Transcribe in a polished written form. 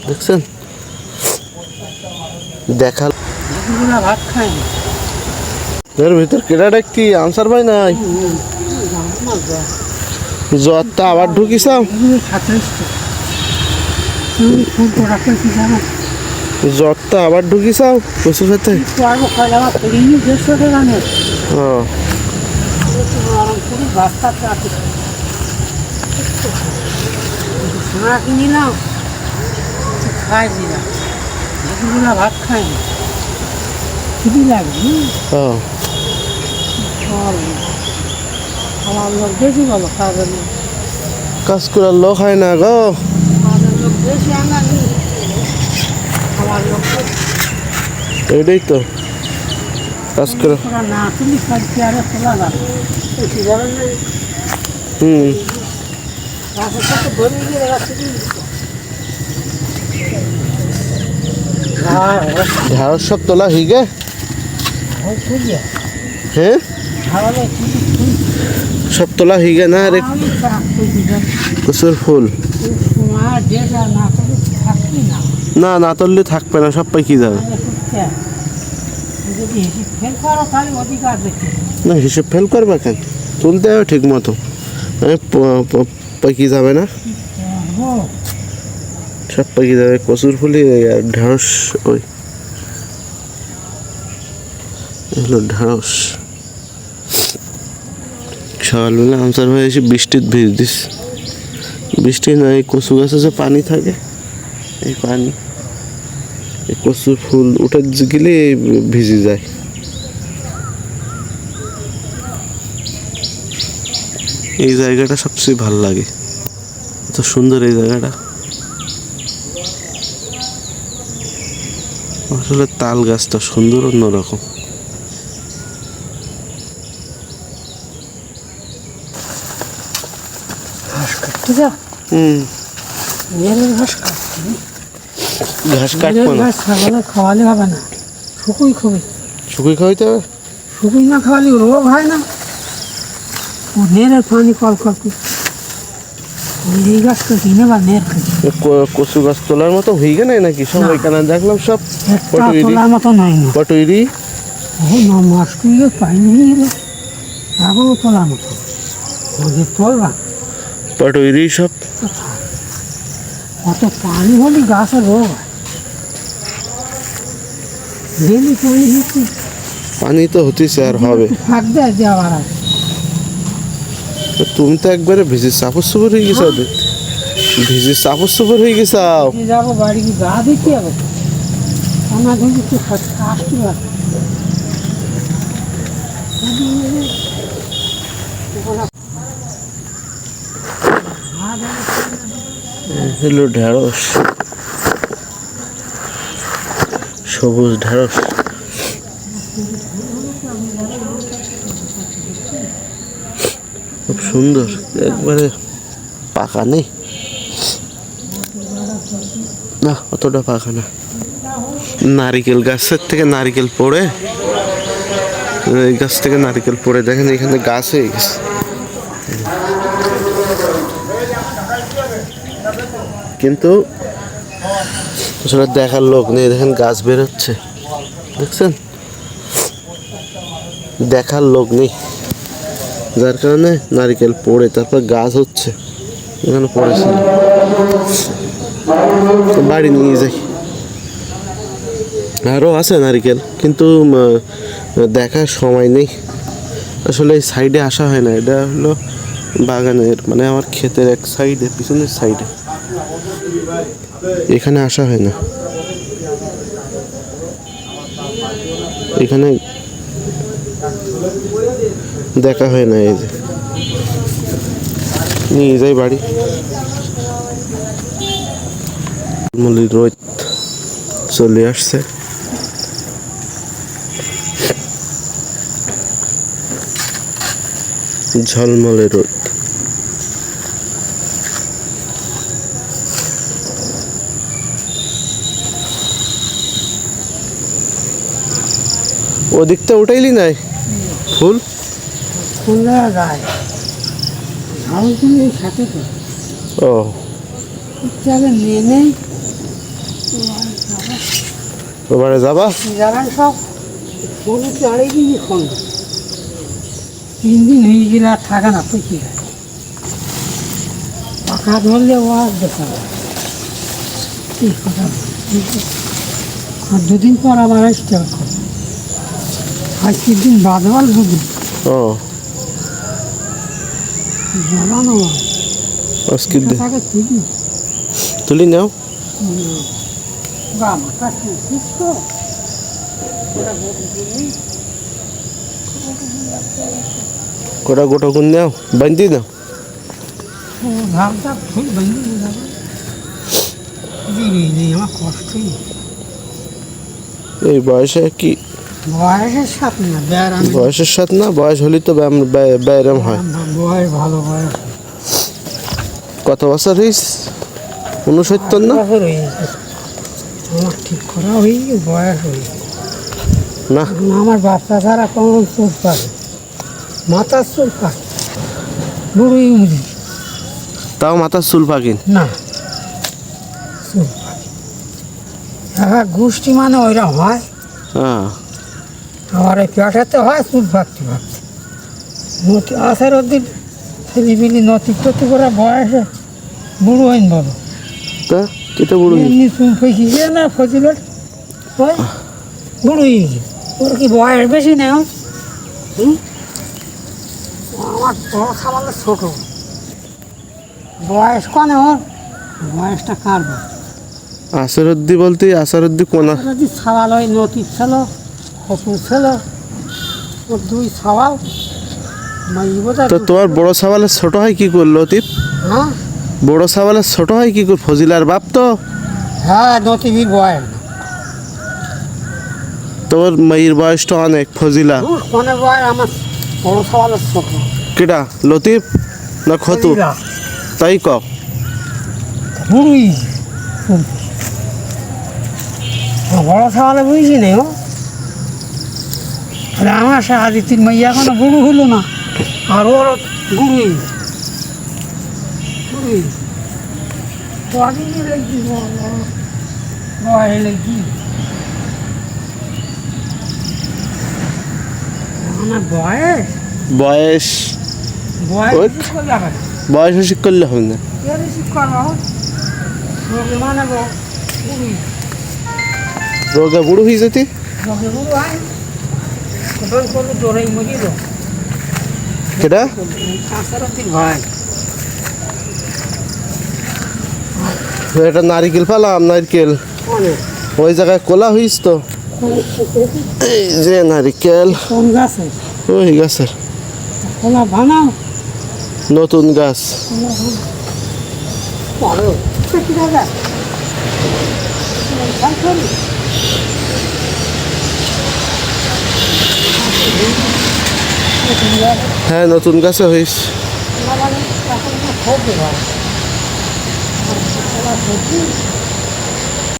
দেখছেন দেখাল ভাত খাই এর ভিতর কেডাটা কি আনসার পাই নাই জ্বরটা আবার ঢুকিসাও জ্বরটা আবার ঢুকিসাও কচু খেতে কিনিলাম খাই দিলাম ভাত খাই খুবই লাগবে আমার লোক বেশি ভালো খাবে না কাজ করার লোক হয় না গো এটাই তো কাজ করে না তুমি চেয়ারে খোলা না ঢাড় সব তোলা হয়ে গে হ্যাঁ সব তোলা হয়ে গে না রে কচুর ফুল না না তুললে থাকবে না সব পাইকি যাবে না হিসেব ফেল করবে কেন তুলতে হবে ঠিক মতো পাইকি যাবে না সব পাইকি যাবে কচুর ফুলই ঢেঁড়স ওই হলো ঢেঁড়স সকালবেলা আনসার হয়ে এসে বৃষ্টির ভিজ দিস বৃষ্টি না এই কচু গাছে যে পানি থাকে এই পানি এই কচুর ফুল উঠে গেলে ভিজে যায় এই জায়গাটা সবচেয়ে ভালো লাগে এত সুন্দর এই জায়গাটা আসলে তাল গাছটা সুন্দর অন্যরকম ঘাস কাটবো না খাওয়ালে হবে না শুকুই খাবে শুকুই খাওয়াইতে হবে শুকুই না খাওয়ালে রোগ হয় না ও নেড়ে পানি কল কল এই গাছটা কিনে বা নেড় কচু গাছ তোলার মতো হয়ে গেলে নাকি সবাই কেন দেখলাম সব তোলার মতো নয় পটুইরি মাছ কুইয়ে পাইনি এখনো তোলার মতো তোলবা পটুইরি সব অত পানি হলে গাছের রোগ হয় ডেলি পানি হচ্ছে পানি তো হতেছে আর হবে ফাঁক দেয় যে আবার তুমি তো একবারে ভিজে চাপড় চুপড় হয়ে গেছো ভিজে চাপড় চুপড় হয়ে গেছাও যাবো বাড়ি কি গা দিতে হবে আমার ধরে একটু আসতে পারে হলো ঢেঁড়স সবুজ ঢেঁড়স খুব সুন্দর একবারে পাকা নেই না অতটা পাকা না নারিকেল গাছের থেকে নারিকেল পড়ে এই গাছ থেকে নারিকেল পড়ে দেখেন এখানে গাছ হয়ে গেছে কিন্তু আসলে দেখার লোক নেই দেখেন গাছ বেরোচ্ছে দেখছেন দেখার লোক নেই যার কারণে নারকেল পড়ে তারপর গাছ হচ্ছে এখানে পড়েছিল বাড়ি নিয়ে যাই আরও আছে নারকেল কিন্তু দেখার সময় নেই আসলে এই সাইডে আসা হয় না এটা হলো বাগানের মানে আমার ক্ষেতের এক সাইডে পিছনের সাইডে এখানে আসা হয় না এখানে দেখা হয় না এই যে নিয়ে যাই বাড়ি মলির রোদ চলে আসছে ঝলমলে রোদ ওদিকটা উঠাইলি নাই ফুল ফুলরা গায় ঝাউগুলো সাথে তো ও ইচ্ছাকে নিয়ে নেই এবারে যাবা? যাবেন সব গরু চাড়ে দিনই খন্ড 3 দিন হয়ে গেলে আর থাকে না তো কি হয় পাখা ধরলে ও আর দেখা যায় কি কথা আর 2 দিন পর আবার আসতে হবে আজ 3 দিন বাদ হল 2 দিন ও জ্বালানো আজকে থাকে ঠিক না তুলি নাও। গা মাথা শুনছিস তো কটা গোটা কোন নাও বান্ধি নাও। ঘামটা ফুল ভেঙে যাবে দিবি নেই আমার কষ্টই এই বয়সে কি বয়সের সাথে না ব্যায়াম বয়সের সাথে না, বয়স হলেই তো ব্যায়াম হয়। বয়স ভালো বয়স কত বছর হইস? 69 না? বছর হয়ে গেছে আমার ঠিক করা হয়ে গেছে বয়স হয়ে গেছে না এখন আমার বাচ্চা ছাড়া কোন চোট পাবে মাথার চোট পাবে বুড়োই উঠি তাও মাথার চুল পাকিন? না চোট পাবে হ্যাঁ গোষ্ঠী মানে ওইরকম হয় হ্যাঁ আমার এই পেটাতে হয় চুল পাকতে পাকতে নতি আসার ওদের ছেলেপিলি নতি টতি করে বয়সে বুড়ো হইন বলো তা কেটে বুড়ো এমনি চুল ফেঁকি গিয়ে না ফজিলত ওই বুড়ো হয়ে গিয়ে ওর কি বয়স বেশি নেই ওর? হুম? আমার বড় খাবারে ছোট বয়স কনে ওর বয়সটা কার আসারুদ্দি বলতে আসারুদ্দি কোনা? যদি সওয়াল ওই নতির ছিল হপুর ছিল ওর 2 সওয়াল মাই বোঝা তো তোমার বড় সাওয়ালের ছোট হয় কি করলো লতিফ? হ্যাঁ বড় সাওয়ালের ছোট হয় কি করে? ফজিলার বাপ তো। হ্যাঁ নতিবির বয়স তোর মেয়ের বয়সটা অনেক। ফজিলা কোনে বয়স আমার বড় সওয়ালের ছোট কেডা? লতিফ না খতু? ফজিলা। তাই ক বুড়ি বড় সওয়ালে বুঝি নেই ও তাহলে আমার সে আদিত্যের মাইয়া এখনো বুড়ো হলো না আর ওর বুড়ি বুড়ি কদিনই লাগছি বয়স লাগছি আমার বয়স বয়স বয়স ওই। বেশি করে যাবে না। বয়স বেশি করলে হবে না। কে বেশি করবো রোগে মানে বুড়ি রোগা বুড়ো হয়ে যেতে রোগে বুড়ো হয় কোথাও করলে জোরেই মরিল কেডা? কাঁচারতির ভাই এটা নারিকেল পেলাম, নারকেল অনেক ওই জায়গায় কোলা হইস তো। এই যে নারিকেল কোন গাছে ওই গাছের খোলা বানাও নতুন গাছ। পারো কি দাদা হ্যাঁ নতুন গাছে হইস।